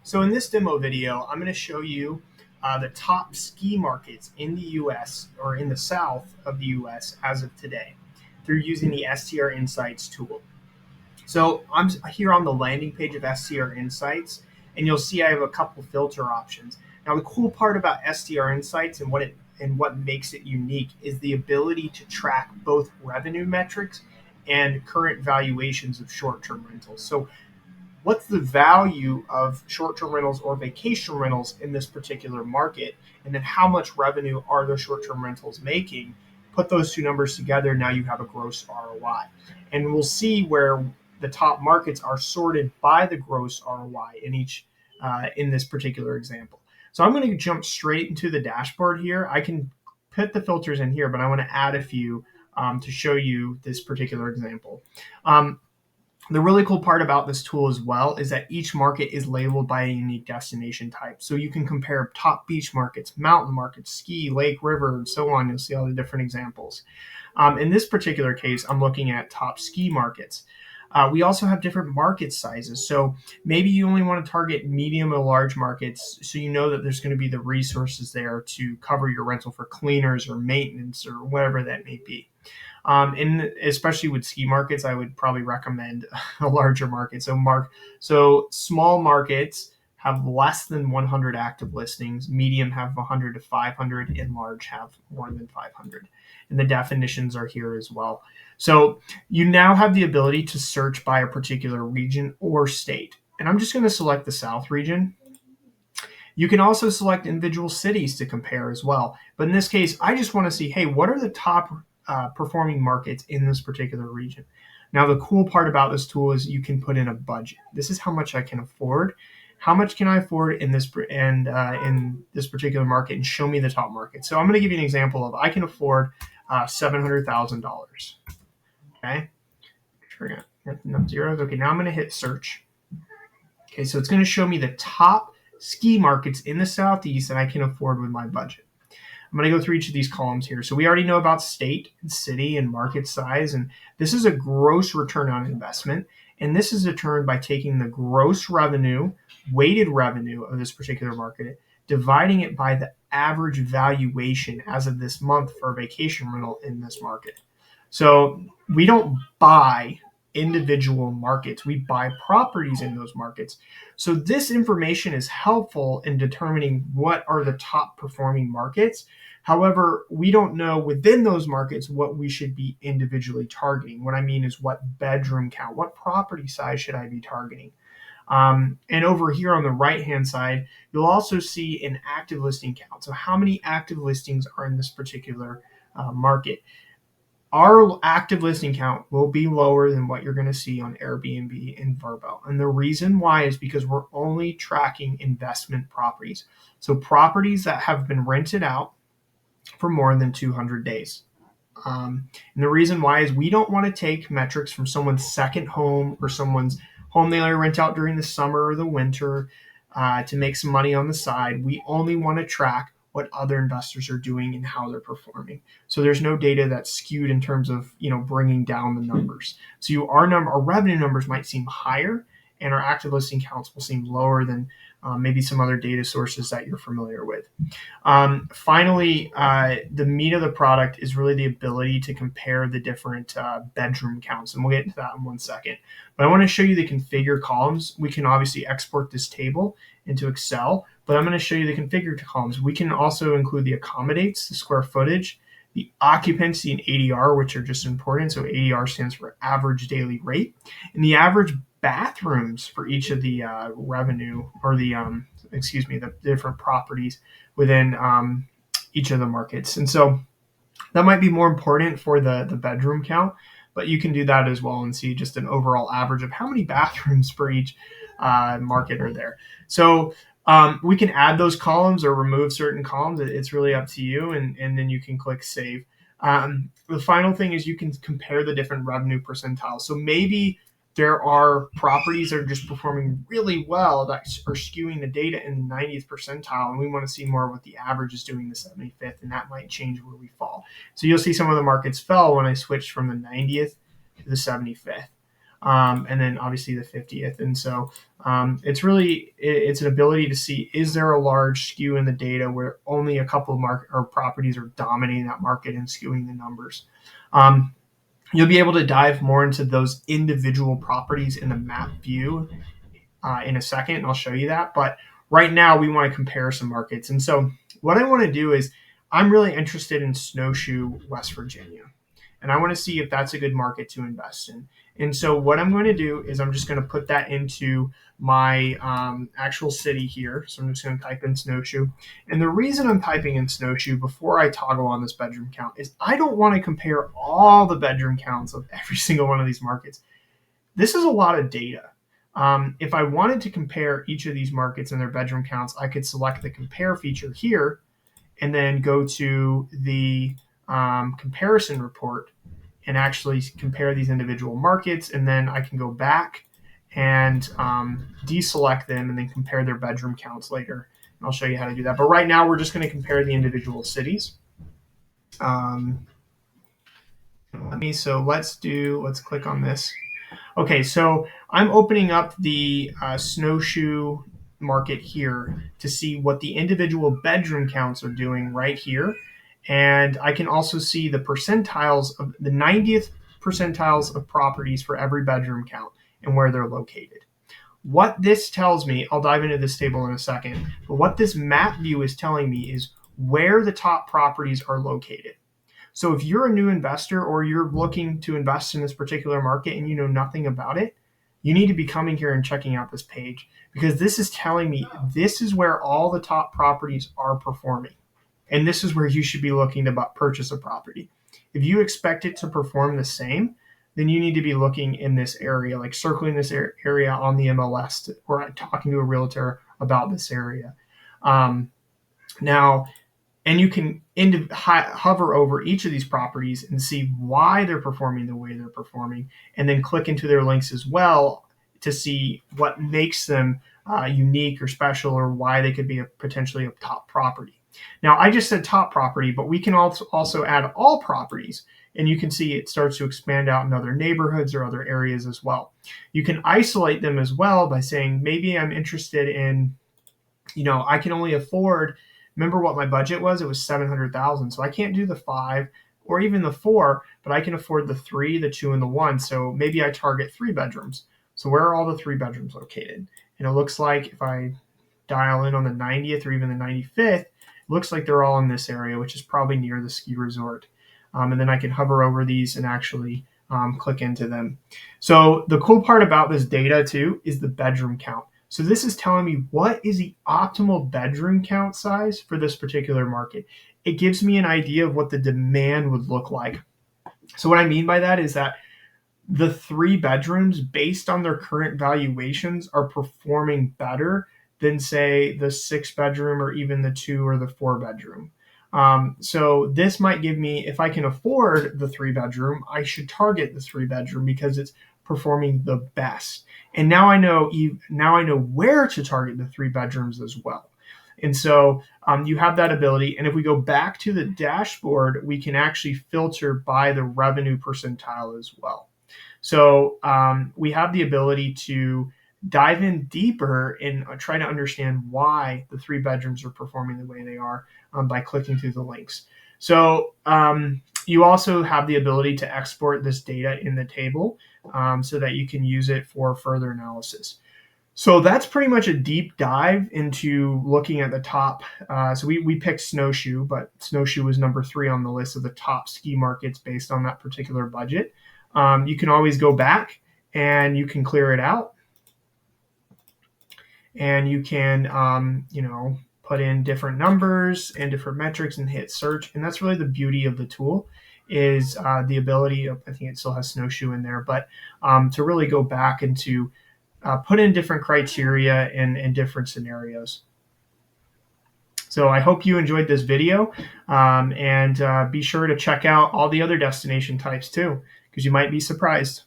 So in this demo video, I'm going to show you the top ski markets in the US or in the south of the US as of today through using the STR Insights tool. So I'm here on the landing page of STR Insights, and you'll see I have a couple filter options. Now the cool part about STR Insights and what makes it unique is the ability to track both revenue metrics and current valuations of short-term rentals. So what's the value of short-term rentals or vacation rentals in this particular market, and then how much revenue are those short-term rentals making? Put those two numbers together, now you have a gross ROI. And we'll see where the top markets are sorted by the gross ROI in this particular example. So I'm going to jump straight into the dashboard here. I can put the filters in here, but I want to add a few to show you this particular example. The really cool part about this tool as well is that each market is labeled by a unique destination type. So you can compare top beach markets, mountain markets, ski, lake, river, and so on. You'll see all the different examples. In this particular case, I'm looking at top ski markets. We also have different market sizes. So maybe you only want to target medium or large markets, so you know that there's going to be the resources there to cover your rental for cleaners or maintenance or whatever that may be. And especially with ski markets, I would probably recommend a larger market. So small markets have less than 100 active listings, medium have 100 to 500, and large have more than 500. And the definitions are here as well. So you now have the ability to search by a particular region or state. And I'm just going to select the South region. You can also select individual cities to compare as well. But in this case, I just want to see, hey, what are the top performing markets in this particular region? Now, the cool part about this tool is you can put in a budget. This is how much I can afford. How much can I afford in this particular market, and show me the top market. So I'm going to give you an example of I can afford $700,000. Okay, sure, enough zeros. Okay, now I'm going to hit search. Okay, so it's going to show me the top ski markets in the Southeast that I can afford with my budget. I'm going to go through each of these columns here. So we already know about state and city and market size, and this is a gross return on investment. And this is determined by taking the gross revenue, weighted revenue of this particular market, dividing it by the average valuation as of this month for a vacation rental in this market. So we don't buy individual markets, we buy properties in those markets. So this information is helpful in determining what are the top performing markets. However, we don't know within those markets what we should be individually targeting. What I mean is what bedroom count, what property size should I be targeting? And over here on the right-hand side, you'll also see an active listing count. So how many active listings are in this particular market? Our active listing count will be lower than what you're going to see on Airbnb and Vrbo. And the reason why is because we're only tracking investment properties. So properties that have been rented out for more than 200 days. And the reason why is we don't want to take metrics from someone's second home or someone's home they only rent out during the summer or the winter to make some money on the side. We only want to track what other investors are doing and how they're performing. So there's no data that's skewed in terms of bringing down the numbers. So our revenue numbers might seem higher, and our active listing counts will seem lower than maybe some other data sources that you're familiar with. Finally, the meat of the product is really the ability to compare the different bedroom counts, and we'll get into that in 1 second. But I want to show you the configure columns. We can obviously export this table into Excel, but I'm going to show you the configure columns. We can also include the accommodates, the square footage, the occupancy, and ADR, which are just important. So ADR stands for average daily rate, and the average bathrooms for each of the revenue or the different properties within each of the markets. And so that might be more important for the bedroom count, but you can do that as well and see just an overall average of how many bathrooms for each market are there. So we can add those columns or remove certain columns. It's really up to you, and then you can click save. The final thing is you can compare the different revenue percentiles. So maybe there are properties that are just performing really well that are skewing the data in the 90th percentile, and we want to see more of what the average is doing the 75th, and that might change where we fall. So you'll see some of the markets fell when I switched from the 90th to the 75th. and then obviously the 50th. And so it's an ability to see, is there a large skew in the data where only a couple of market or properties are dominating that market and skewing the numbers. You'll be able to dive more into those individual properties in the map view in a second, and I'll show you that. But right now, we want to compare some markets. And so what I want to do is I'm really interested in Snowshoe, West Virginia. And I want to see if that's a good market to invest in. And so what I'm going to do is I'm just going to put that into my actual city here. So I'm just going to type in Snowshoe. And the reason I'm typing in Snowshoe before I toggle on this bedroom count is I don't want to compare all the bedroom counts of every single one of these markets. This is a lot of data. If I wanted to compare each of these markets and their bedroom counts, I could select the compare feature here and then go to the comparison report and actually compare these individual markets. And then I can go back and deselect them and then compare their bedroom counts later. And I'll show you how to do that. But right now, we're just going to compare the individual cities. Let's click on this. Okay, so I'm opening up the Snowshoe market here to see what the individual bedroom counts are doing right here. And I can also see the percentiles of the 90th percentiles of properties for every bedroom count and where they're located. What this tells me, I'll dive into this table in a second, but what this map view is telling me is where the top properties are located. So if you're a new investor or you're looking to invest in this particular market and you know nothing about it, you need to be coming here and checking out this page, because this is telling me this is where all the top properties are performing. And this is where you should be looking to purchase a property. If you expect it to perform the same, then you need to be looking in this area, like circling this area on the MLS or talking to a realtor about this area. And you can hover over each of these properties and see why they're performing the way they're performing, and then click into their links as well to see what makes them unique or special, or why they could be potentially a top property. Now, I just said top property, but we can also add all properties, and you can see it starts to expand out in other neighborhoods or other areas as well. You can isolate them as well by saying, maybe I'm interested in, I can only afford. Remember what my budget was? It was $700,000. So I can't do the 5 or even the 4, but I can afford the 3, the 2, and the 1. So maybe I target 3 bedrooms. So where are all the 3 bedrooms located? And it looks like if I dial in on the 90th or even the 95th, it looks like they're all in this area, which is probably near the ski resort. And then I can hover over these and actually click into them. So the cool part about this data too is the bedroom count. So this is telling me what is the optimal bedroom count size for this particular market. It gives me an idea of what the demand would look like. So what I mean by that is that the 3 bedrooms, based on their current valuations, are performing better than, say, the 6 bedroom or even the 2 or the 4 bedroom. So this might give me, if I can afford the 3 bedroom, I should target the 3 bedroom because it's performing the best. And now I know where to target the 3 bedrooms as well. And so you have that ability. And if we go back to the dashboard, we can actually filter by the revenue percentile as well. So we have the ability to dive in deeper and try to understand why the 3 bedrooms are performing the way they are by clicking through the links. So you also have the ability to export this data in the table so that you can use it for further analysis. So that's pretty much a deep dive into looking at the top. So we picked Snowshoe, but Snowshoe was number 3 on the list of the top ski markets based on that particular budget. You can always go back and you can clear it out. And you can, put in different numbers and different metrics and hit search. And that's really the beauty of the tool, is the ability of, I think it still has Snowshoe in there, but to really go back and to put in different criteria and different scenarios. So I hope you enjoyed this video, and be sure to check out all the other destination types too, because you might be surprised.